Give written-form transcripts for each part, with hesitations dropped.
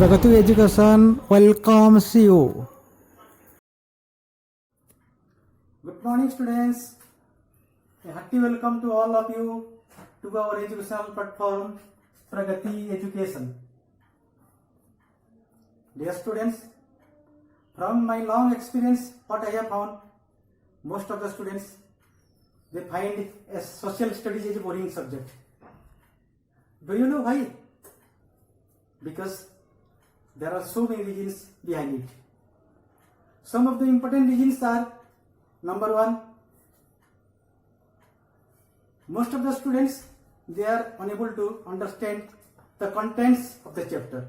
Pragati Education welcomes you. Good morning, students. A hearty welcome to all of you to our educational platform, Pragati Education. Dear students, from my long experience, what I have found, most of the students, they find a social studies is a boring subject. Do you know why? Because there are so many reasons behind it. Some of the important reasons are: number one, most of the students, they are unable to understand the contents of the chapter.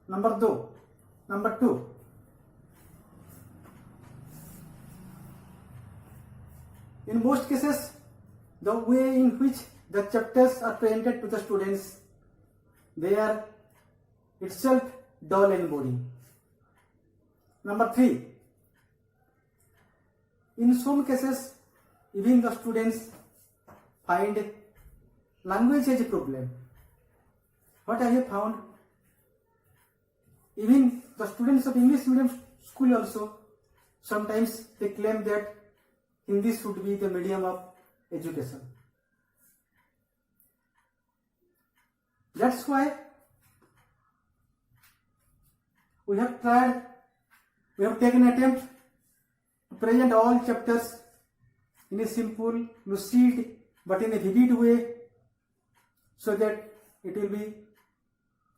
Number two, in most cases, the way in which the chapters are presented to the students, they are itself dull and boring. Number three, in some cases, even the students find language as a problem. What I have found, even the students of English medium school also, sometimes they claim that Hindi should be the medium of education. That's why we have taken an attempt to present all chapters in a simple, lucid, but in a vivid way, so that it will be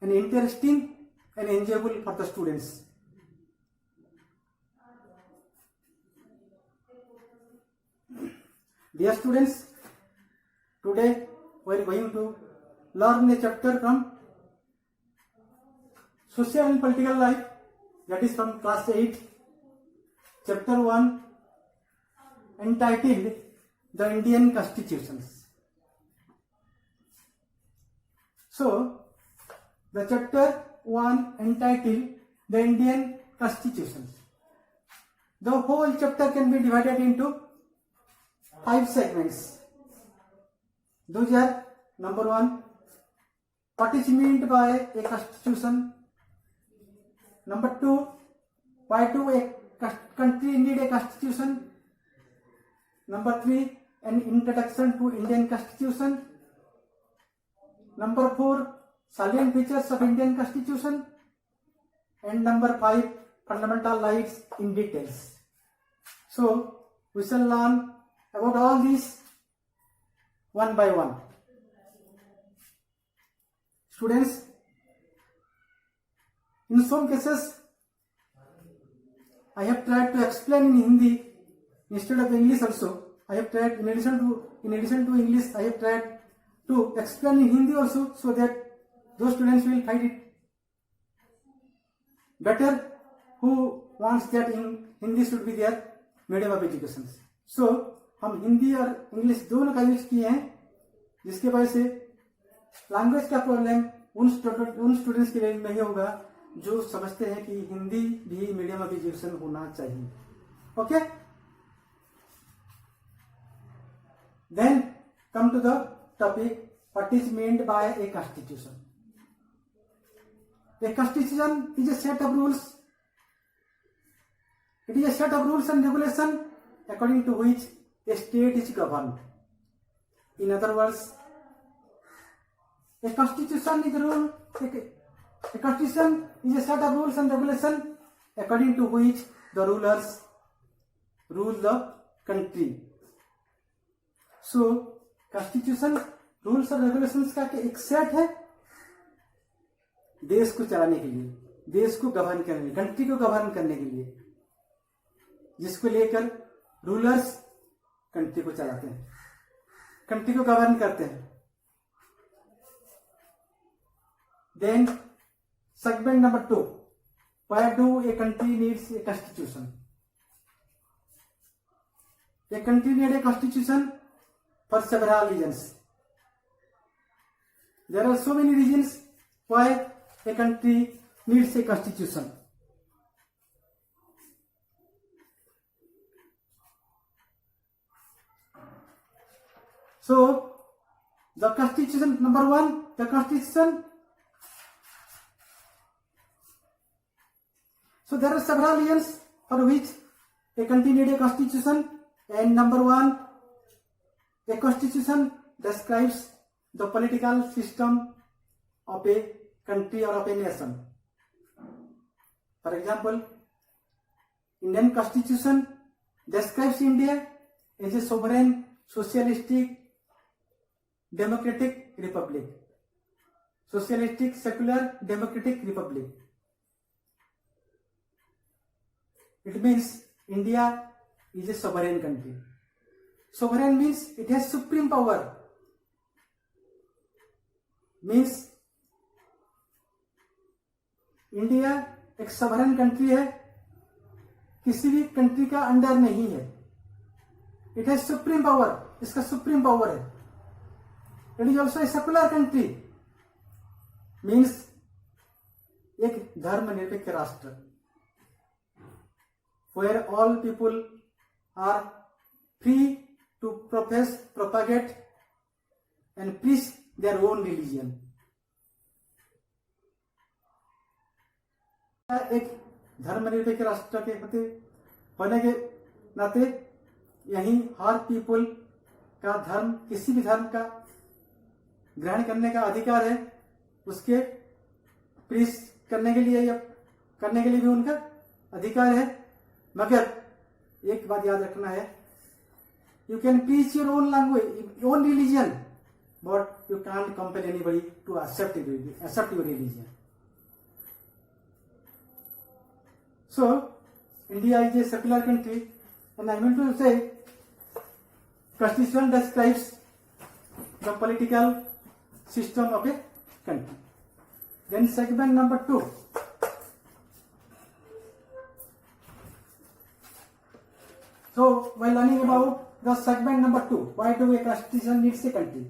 an interesting and enjoyable for the students. Dear students, today we are going to learn a chapter from Social and Political Life, that is from class 8, chapter 1, entitled The Indian Constitutions. So, the chapter 1 entitled The Indian Constitutions. The whole chapter can be divided into 5 segments. Those are: number 1, what is meant by a constitution? Number 2, why do a country need a constitution? Number 3, an introduction to Indian Constitution. Number 4, salient features of Indian Constitution. And number 5, fundamental rights in details. So, we shall learn about all these one by one. Students, in some cases, I have tried to explain in Hindi instead of English also. I have tried, in addition to English, I have tried to explain in Hindi also, so that those students will find it better who wants that in Hindi should be their medium of education. So, हम हिंदी और English दोनों का use किए हैं, जिसके वजह से language का प्रॉब्लम उन स्टूडेंट्स के लिए नहीं होगा जो समझते हैं कि हिंदी भी मीडियम ऑफ एजुकेशन होना चाहिए. Okay, then come to the topic, what is meant by a constitution. A constitution is a set of rules. It is a set of rules and regulation according to which a state is governed. In other words, a constitution is a rule. A constitution is a set of rules and regulation according to which the rulers rule the country. So, constitution rules और regulations का एक set है देश को चलाने के लिए, देश को गवर्न करने के लिए, कंट्री को गवर्न करने के लिए, जिसको लेकर रूलर्स कंट्री को चलाते हैं, कंट्री को गवर्न करते हैं. Then segment number 2, why do a country needs a constitution. A country need a constitution for several reasons. There are so many reasons why a country needs a constitution. So, the constitution, number 1, the constitution So there are several reasons for which a country need a constitution. And number one, a constitution describes the political system of a country or of a nation. For example, Indian Constitution describes India as a sovereign, socialistic, democratic republic. Socialistic, secular, democratic republic. It means India is a sovereign country. Sovereign means it has supreme power. Means India एक सवरन country है, किसी भी country का under नहीं है. It has supreme power, इसका supreme power है. It is also a secular country, means एक धर्मनिरपेक्ष राष्ट्र, where all people are free to profess, propagate and preach their own religion. एक धर्मनिरपेक्ष राष्ट्र के होने के नाते यही हर पीपल का धर्म, किसी भी धर्म का ग्रहण करने का अधिकार है. उसके प्रीच करने के लिए या करने के लिए भी उनका अधिकार है. मगर एक बात याद रखना है, you can preach your own language, own religion, but you can't compel anybody to accept your religion. So, India is a secular country, and I mean to say, Constitution describes the political system of a country. Then segment number 2. So, while learning about the segment number 2, why do a constitution needs a country?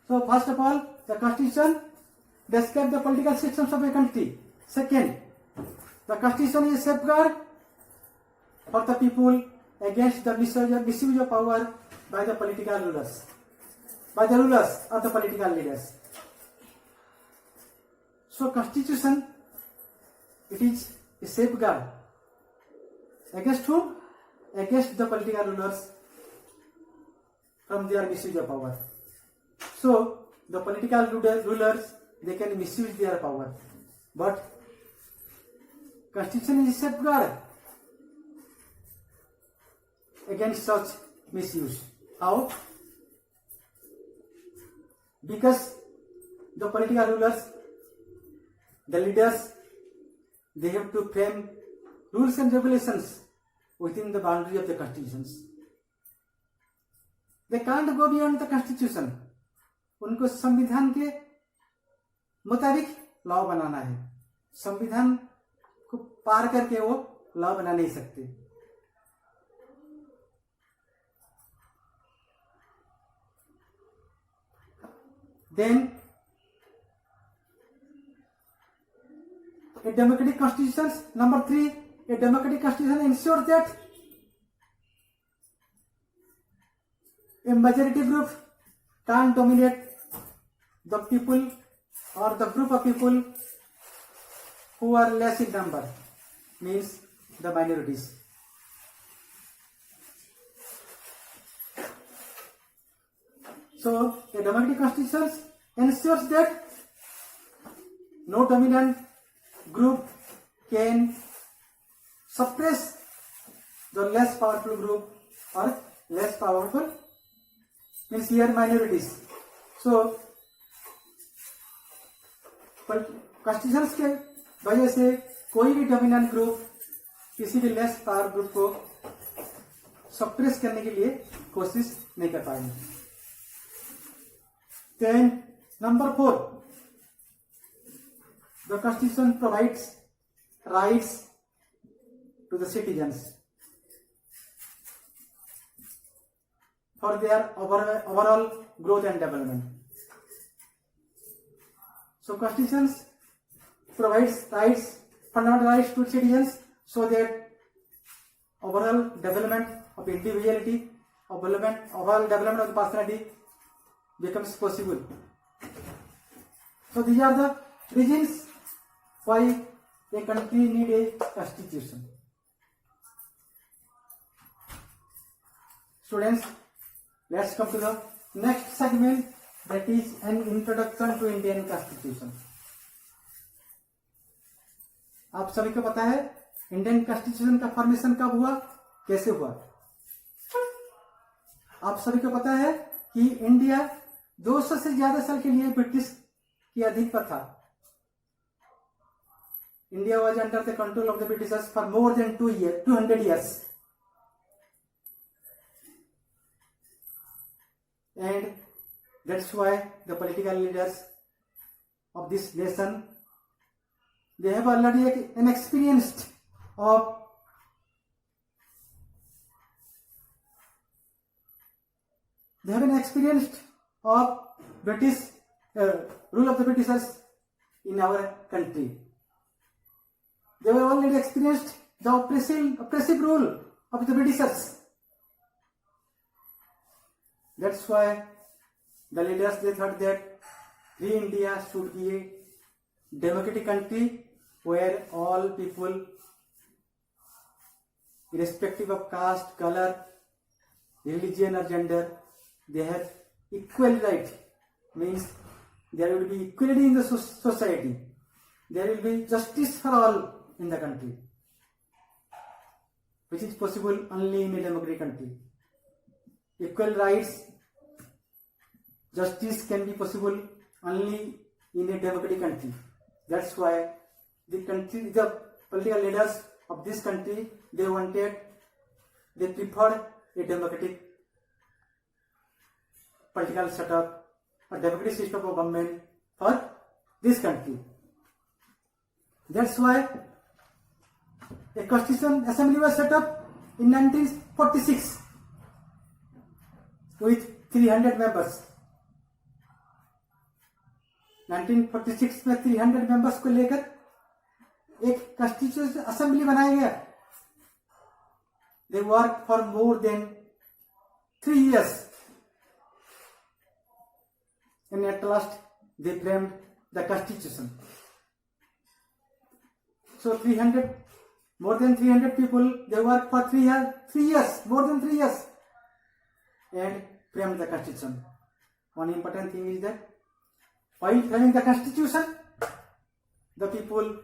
So, first of all, the constitution describes the political systems of a country. Second, the constitution is a safeguard for the people against the misuse of power by the political rulers, by the rulers or the political leaders. So constitution, it is a safeguard against whom? Against the political rulers from their misuse of power. So the political rulers, they can misuse their power, but Constitution is a safeguard against such misuse. How? Because the political rulers, the leaders, they have to frame rules and regulations within the boundary of the constitutions. They can't go beyond the constitution. उनको संविधान के मुताबिक law बनाना है. संविधान को पार करके वो law बना नहीं सकते. Then a democratic constitution, number 3, a democratic constitution ensures that a majority group can't dominate the people or the group of people who are less in number, means the minorities. So a democratic constitution ensures that no dominant group can suppress the less powerful group or less powerful, means here minorities. So constitutions के वजह से कोई भी dominant group किसी भी less power group को suppress करने के लिए कोशिश नहीं कर पाएंगे. Then number 4, the constitution provides rights to the citizens for their overall growth and development. So constitutions provides rights, fundamental rights to citizens, so that overall development of individuality, overall development of the personality becomes possible. So these are the reasons why a country need a constitution. Students, let's come to the next segment, that is an introduction to Indian Constitution. आप सभी को पता है Indian constitution का formation कब हुआ, कैसे हुआ? आप सभी को पता है कि इंडिया 200 से ज्यादा साल के लिए ब्रिटिश के अधीन पर था. India was under the control of the Britishers for more than 200 years. And that's why the political leaders of this nation, they have already an experienced of British rule of the Britishers in our country. They were already experienced the oppressive rule of the Britishers. That's why the leaders, they thought that free India should be a democratic country where all people, irrespective of caste, color, religion or gender, they have equal right. Means there will be equality in the society. There will be justice for all in the country, which is possible only in a democratic country. Equal rights, justice can be possible only in a democratic country. That's why the political leaders of this country, they preferred a democratic political setup, a democratic system of government for this country. That's why a constitution assembly was set up in 1946 with 300 members. 1946 में 300 members को लेकर एक constitution assembly बनाया गया. They worked for more than 3 years, and at last they framed the constitution. So more than 300 people, they worked for 3 years, more than 3 years, and framed the constitution. One important thing is that while framing the constitution, the people,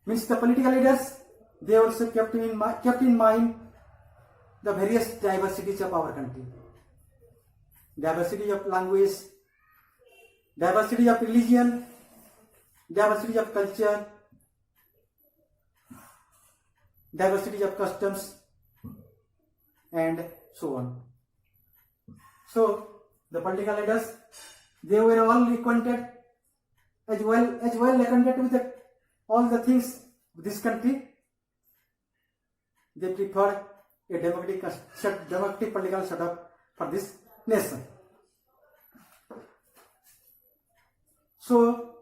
means the political leaders, they also kept in mind the various diversities of our country. Diversity of language, diversity of religion, diversity of culture, diversity of customs, and so on. So the political leaders, they were all acquainted, as well acquainted with all the things of this country. They preferred a democratic political setup for this nation. So,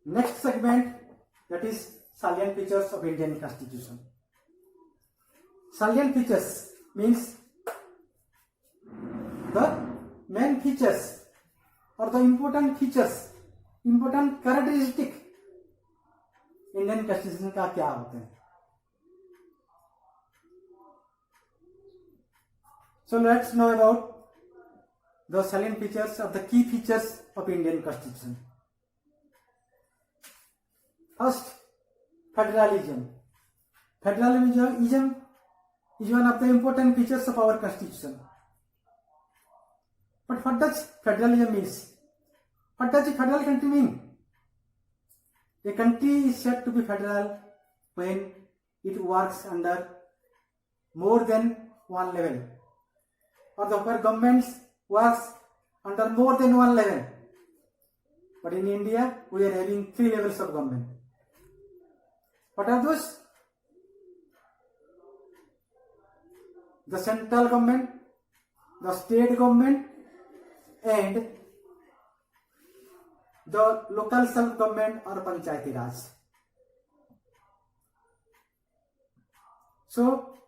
next segment, that is salient features of Indian Constitution. Salient features means the main features or the important features, important characteristic Indian constitution का क्या होते हैं. So let's know about the salient features of the key features of Indian Constitution. First, federalism. Federalism is one of the important features of our Constitution. But what does federalism means? What does a federal country mean? A country is said to be federal when it works under more than one level, or the where governments works under more than one level. But in India, we are having 3 levels of government. What are those? The central government, the state government, and the local self-government or Panchayati Raj. So,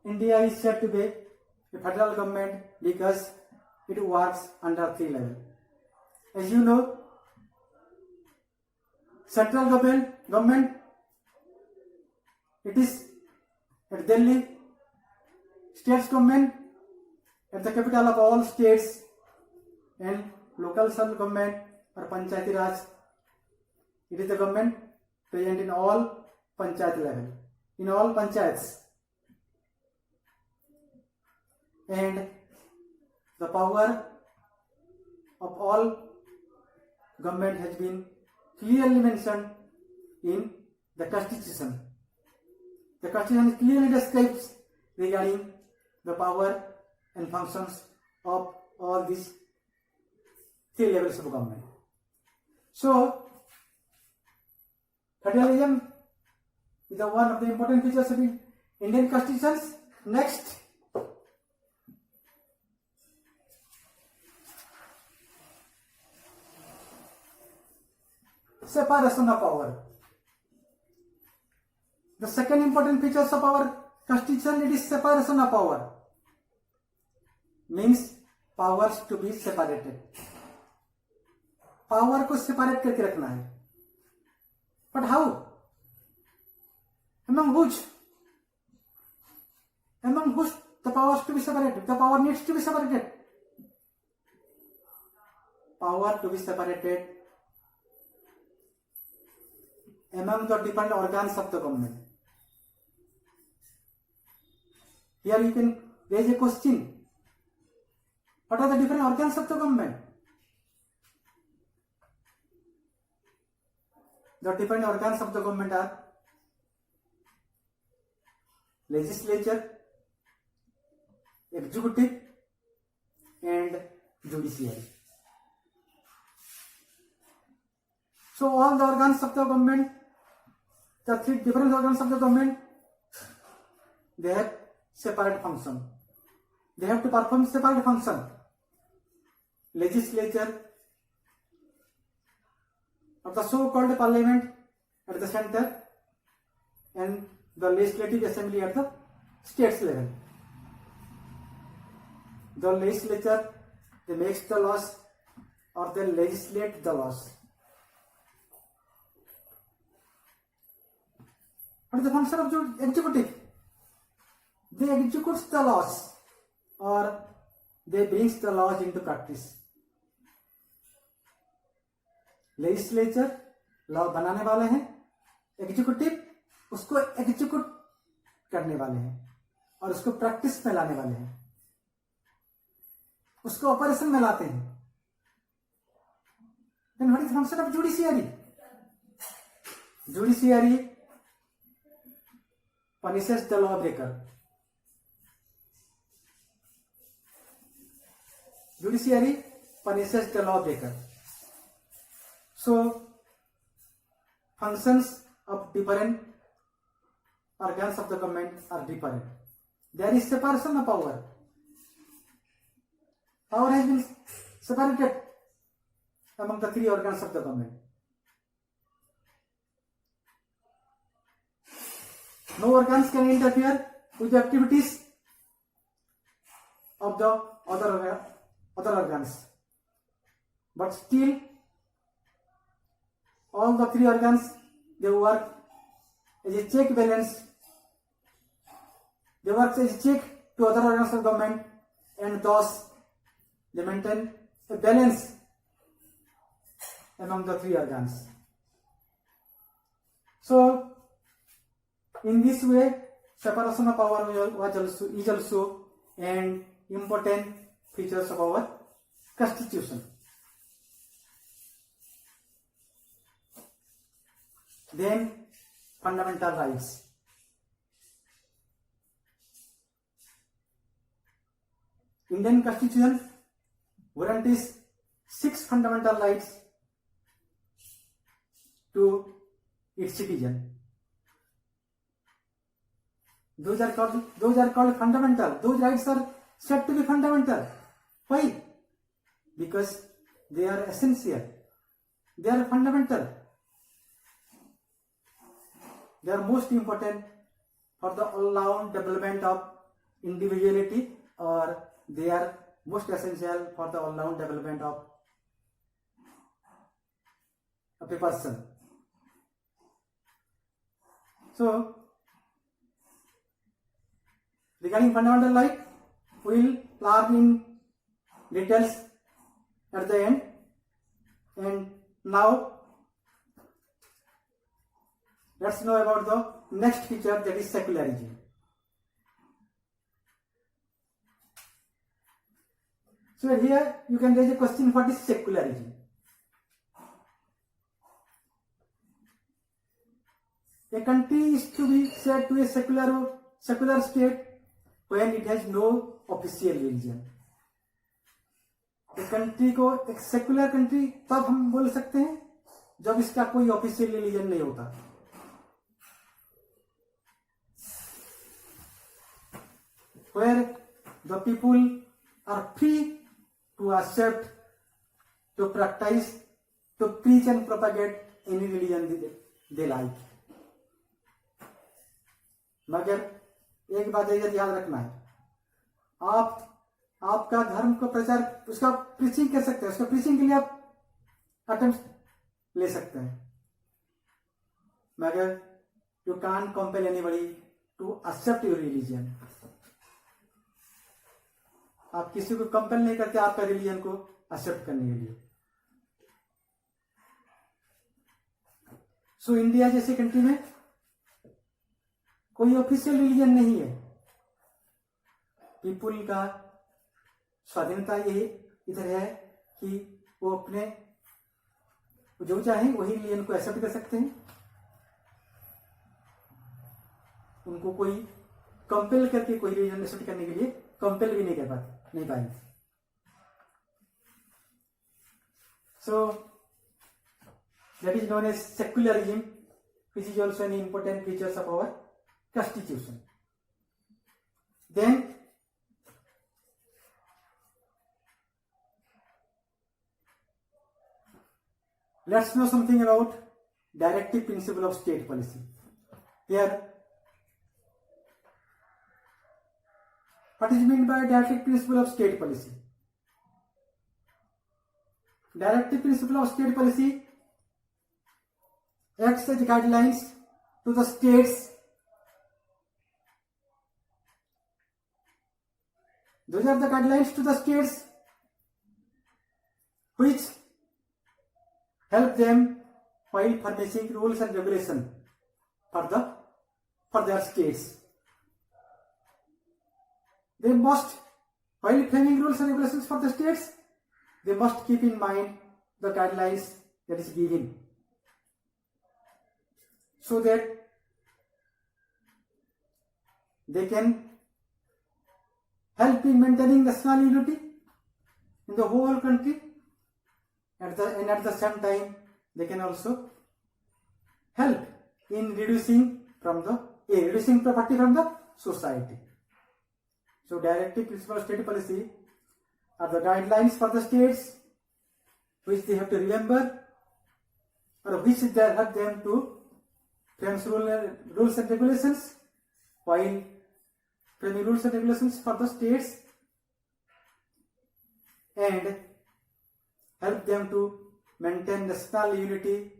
India is said to be a federal government because it works under 3 levels. As you know, Central government, it is at Delhi. States government at the capital of all states, and local government or Panchayati Raj, it is the government present in all panchayat level, in all panchayats. And the power of all government has been clearly mentioned in the Constitution. The Constitution clearly describes regarding the power and functions of all these three levels of government. So, federalism is one of the important features of Indian constitutions. Next, separation of power. The second important features of our constitution, it is separation of power. Means powers to be separated. Power को separate करके रखना है. But how? Among which? Among which the powers to be separated? The power needs to be separated. Power to be separated among the different organs of the government. Here you can raise a question. What are the different organs of the government? The different organs of the government are legislature, executive, and judiciary. So all the organs of the government, the three different organs of the government, they have separate function. They have to perform separate function. Legislature, of the so-called parliament at the center, and the legislative assembly at the states level. The legislature, they make the laws or they legislate the laws. What is the function of executive? They execute the laws or they bring the laws into practice. Legislature law बनाने वाले हैं, executive उसको execute करने वाले हैं और उसको practice में लाने वाले हैं, उसको ऑपरेशन में लाते हैं. Then what is the function of judiciary? Judiciary punishes the lawbreaker. Judiciary punishes the lawbreaker. So, functions of different organs of the government are different. There is separation of power. Power has been separated among the three organs of the government. No organs can interfere with the activities of the other organs. But still, all the three organs, they work as a check balance. They work as a check to other organs of government, and thus they maintain a balance among the three organs. So, in this way, separation of power is also an important features of our constitution. Then, fundamental rights. Indian Constitution guarantees 6 fundamental rights to its citizen. Those are called fundamental. Those rights are said to be fundamental. Why? Because they are essential. They are fundamental. They are most important for the all-round development of individuality, or they are most essential for the all-round development of a person. So regarding fundamental right, we will learn in details at the end. And now let's know about the next feature, that is secularism. So here you can raise a question, what is secularism? A country is to be said to be a secular state when it has no official religion. एक country को एक secular country तब हम बोल सकते हैं जब इसका कोई ऑफिशियल रिलीजन नहीं होता. Where the people are free to accept, to practice, to preach and propagate any religion they like. मगर एक बात याद रखना है, आपका धर्म को प्रचार, उसका प्रीचिंग कर सकते हैं, उसका प्रीचिंग के लिए आप अटेम्प्ट ले सकते हैं, मगर you can't compel anybody to accept your religion. आप किसी को कंपेल नहीं करते आपका रिलीजन को एक्सेप्ट करने के लिए. सो इंडिया जैसे कंट्री में कोई ऑफिशियल रिलीजन नहीं है. पीपुल का स्वाधीनता ये इधर है कि वो अपने जो चाहे वही रिलीजन को एक्सेप्ट कर सकते हैं. उनको कोई कंपेल करके कोई रिलीजन एक्सेप्ट करने के लिए कंपेल भी नहीं कर पाएंगे. So that is known as secularism, which is also an important features of our constitution. Then let's know something about directive principle of state policy. Here, what is meant by directive principle of state policy? Directive principle of state policy acts as guidelines to the states. Those are the guidelines to the states which help them while furnishing rules and regulations for their states. They must, while framing rules and regulations for the states, they must keep in mind the guidelines that is given, so that they can help in maintaining national unity in the whole country, and at the same time they can also help in reducing poverty from the society. So directive principle of state policy are the guidelines for the states which they have to remember, or which they help them to frame rules and regulations. While framing rules and regulations for the states, and help them to maintain national unity,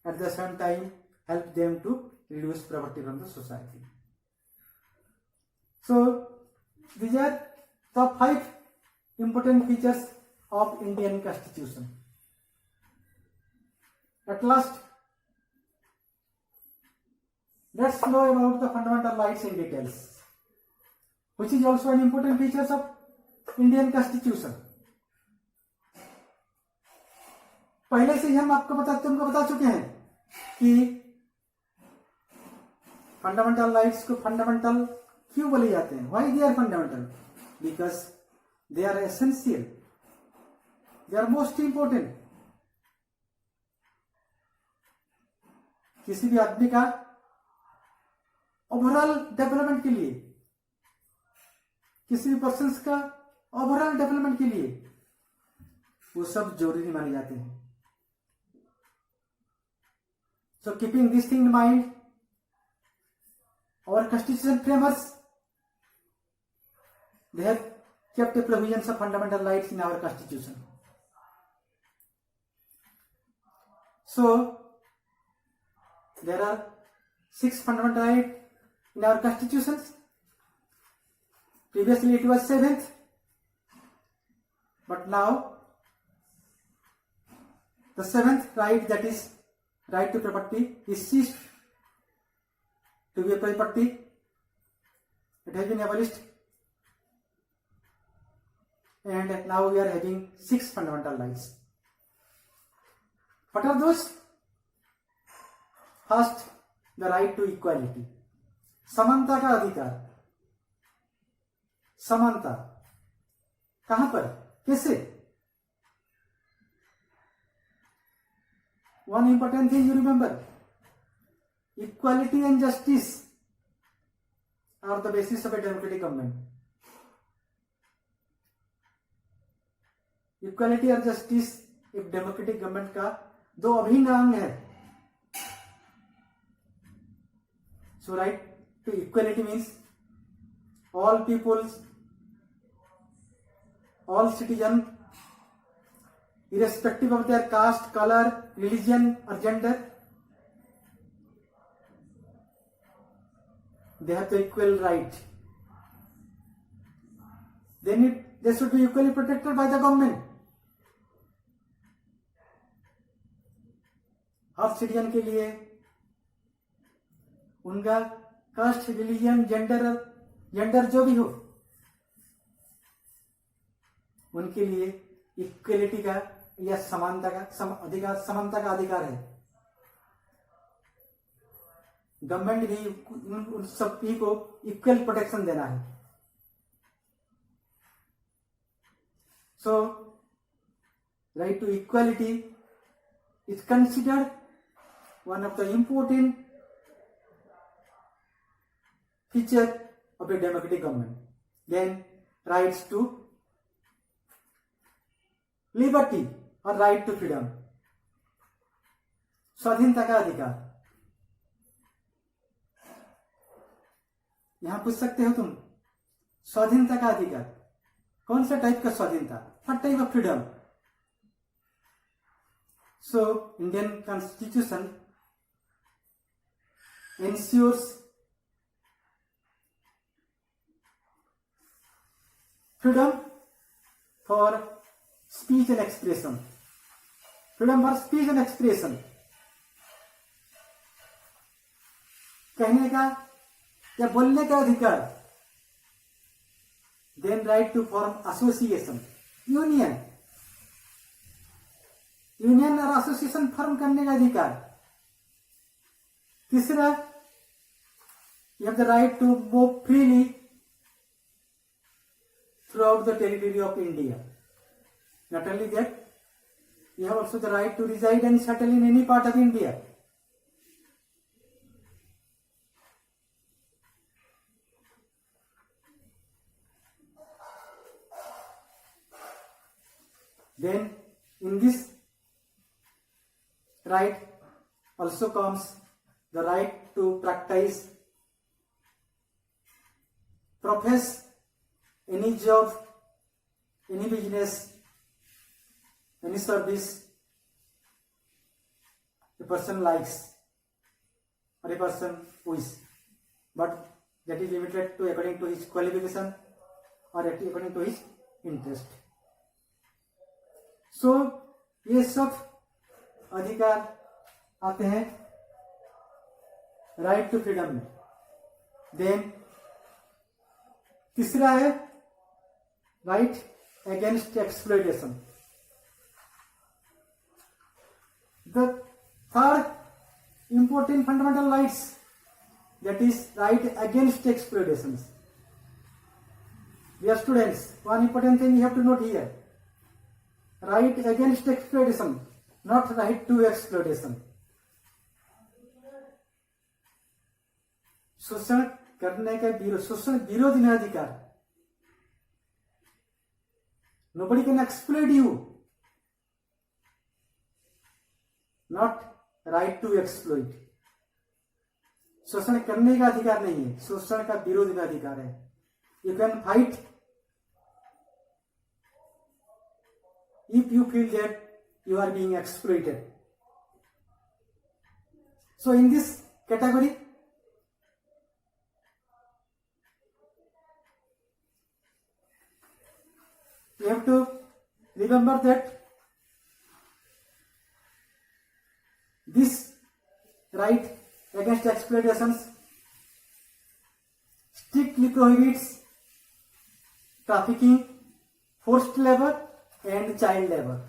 at the same time help them to reduce poverty from the society. So these are the 5 important features of Indian Constitution. At last, let's know about the fundamental rights in details, which is also an important feature of Indian Constitution. पहले से ही हम तुमको बता चुके हैं कि fundamental rights को fundamental क्यों बोले जाते हैं. Why they are fundamental? Because they are essential, they are most important. किसी भी आदमी का ओवरऑल डेवलपमेंट के लिए, किसी भी पर्सन का ओवरऑल डेवलपमेंट के लिए वो सब जरूरी माने जाते हैं. So keeping this thing in mind, our constitution framers, they have kept the provisions of fundamental rights in our constitution. So there are 6 fundamental rights in our constitutions. Previously it was 7th, but now the 7th right, that is right to property, is ceased to be a property. It has been abolished, and now we are having 6 fundamental rights. What are those? First, the right to equality, समानता का अधिकार. समानता कहां पर, कैसे? One important thing you remember, equality and justice are the basis of a democratic government. Equality और justice एक democratic government का दो अभिन्न अंग है. So right to equality means all peoples, all citizens, irrespective of their caste, color, religion or gender, they have the equal right. They should be equally protected by the government. Her citizen के लिए उनका cast, religion, gender जो भी हो, उनके लिए equality का या समानता का अधिकार है. गवर्नमेंट भी उन सभी को इक्वल प्रोटेक्शन देना है. So right to equality is considered one of the important feature of a democratic government. Then rights to liberty or right to freedom, स्वाधीनता का अधिकार. यहां पूछ सकते हो तुम, स्वाधीनता का अधिकार कौन सा टाइप का स्वाधीनता, what type of freedom? So Indian Constitution ensures freedom for speech and expression. Freedom for speech and expression, कहने का या बोलने का अधिकार. Then right to form association, union और एसोसिएशन फॉर्म करने का अधिकार. तीसरा, you have the right to move freely throughout the territory of India. Not only that, you have also the right to reside and settle in any part of India. Then in this right also comes the right to practice, profess any job, any business, any service a person likes or a person wishes, but that is limited to according to his qualification or according to his interest. So ये सब अधिकार आते हैं right to freedom में. Then तीसरा है right against exploitation. The third important fundamental rights, that is right against exploitation. Dear students, one important thing you have to note here, right against exploitation, not right to exploitation. शोषण करने का विरोध, शोषण विरोधी अधिकार. Nobody can exploit you, not right to exploit. शोषण करने का अधिकार नहीं है, शोषण का विरोधी अधिकार है. You can fight if you feel that you are being exploited. So in this category, have to remember that this right against exploitations strictly prohibits trafficking, forced labor and child labor.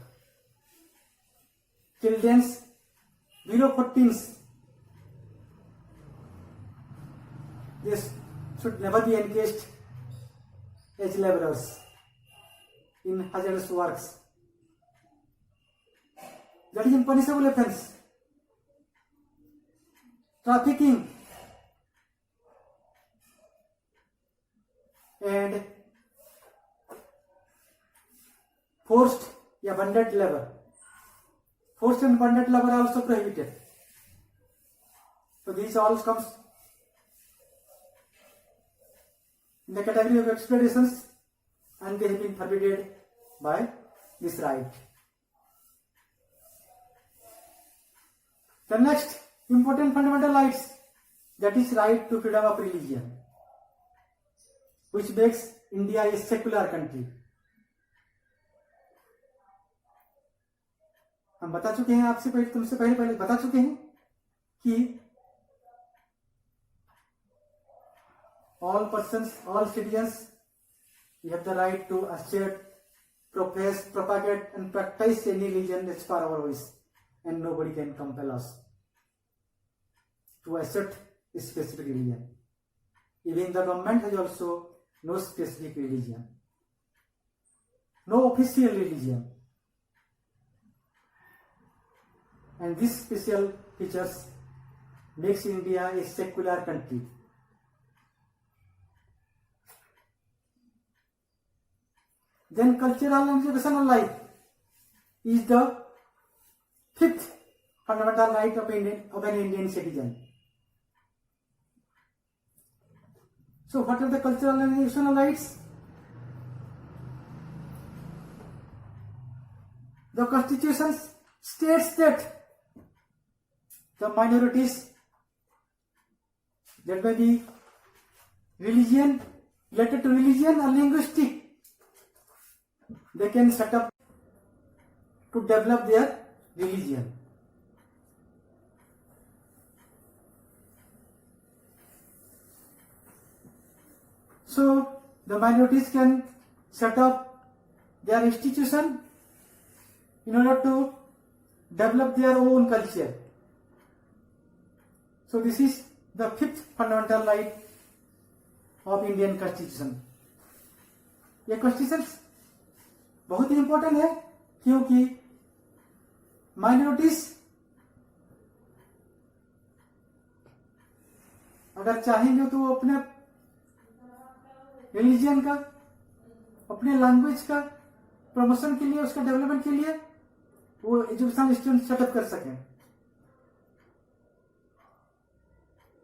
Children's below 14s, they should never be engaged as laborers in hazardous works. That is impunishable offense. Trafficking and forced या bonded labor. Forced and bonded labor are also prohibited. So these all comes in the category of exploitations and they have been forbidden by this right. The next important fundamental rights, that is right to freedom of religion, which makes India a secular country. हम बता चुके हैं आपसे पहले, तुमसे पहले बता चुके हैं कि all persons, all citizens, we have the right to assert, profess, propagate and practice any religion as per our wish, and nobody can compel us to accept a specific religion. Even the government has also no specific religion, no official religion. And these special features makes India a secular country. Then cultural and educational life is the fifth fundamental right of an Indian citizen. So what are the cultural and educational rights? The Constitution states that the minorities, that may be religion, related to religion or linguistic, they can set up to develop their religion. So the minorities can set up their institution in order to develop their own culture. So this is the fifth fundamental right of Indian Constitution. ये constitution बहुत ही important है क्योंकि minorities अगर चाहेंगे तो वो अपने religion का, अपने लैंग्वेज का प्रमोशन के लिए, उसका डेवलपमेंट के लिए वो एजुकेशन इंस्टीट्यूट सेटअप कर सकें.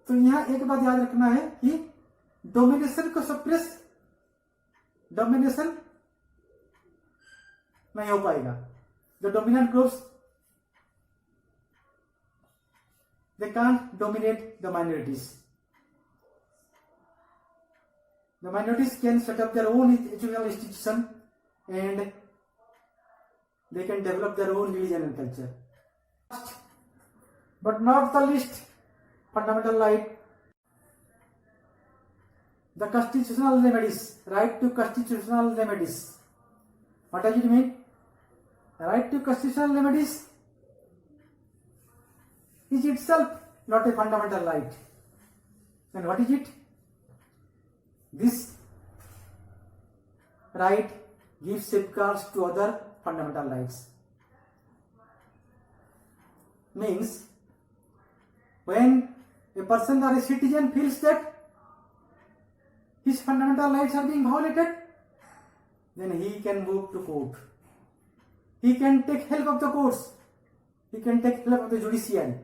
तो यहां एक बात याद रखना है कि डोमिनेशन को सप्रेस, डोमिनेशन नहीं हो पाएगा. The dominant groups they can't dominate the minorities. The minorities can set up their own educational institution and they can develop their own religion and culture. But not the least fundamental right, the constitutional remedies, right to constitutional remedies. What does it mean? Right to constitutional remedies is itself not a fundamental right. Then what is it? This right gives safeguards to other fundamental rights. Means when a person or a citizen feels that his fundamental rights are being violated, then he can move to court. He can take help of the courts. He can take help of the judiciary.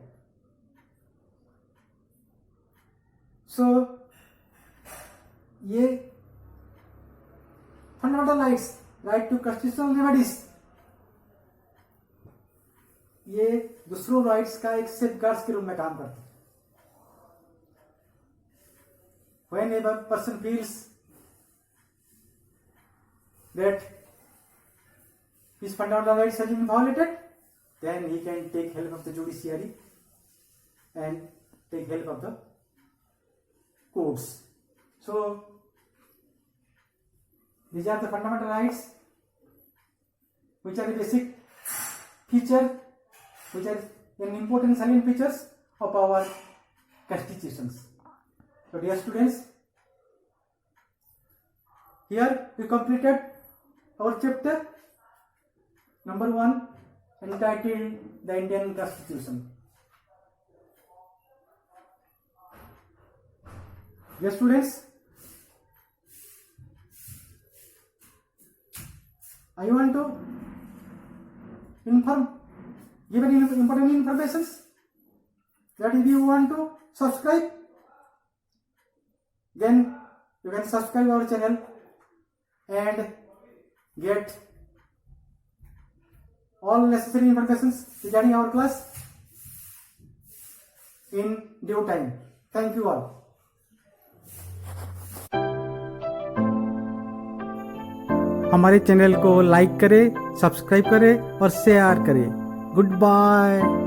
So ये fundamental rights, right to constitutional remedies, ये दूसरों rights का एक safeguards के रूप में काम करते हैं. When a person feels that his fundamental rights has been violated, then he can take help of the judiciary and take help of the courts. So these are the fundamental rights, which are the basic feature, which are an important salient features of our constitutions. So dear students, here we completed our chapter number 1 entitled the Indian Constitution. Dear students, I want to give any important informations that if you want to subscribe, then you can subscribe our channel and get all necessary informations regarding our class in due time. Thank you all. हमारे channel को like करें, subscribe करें और share करें। Good bye.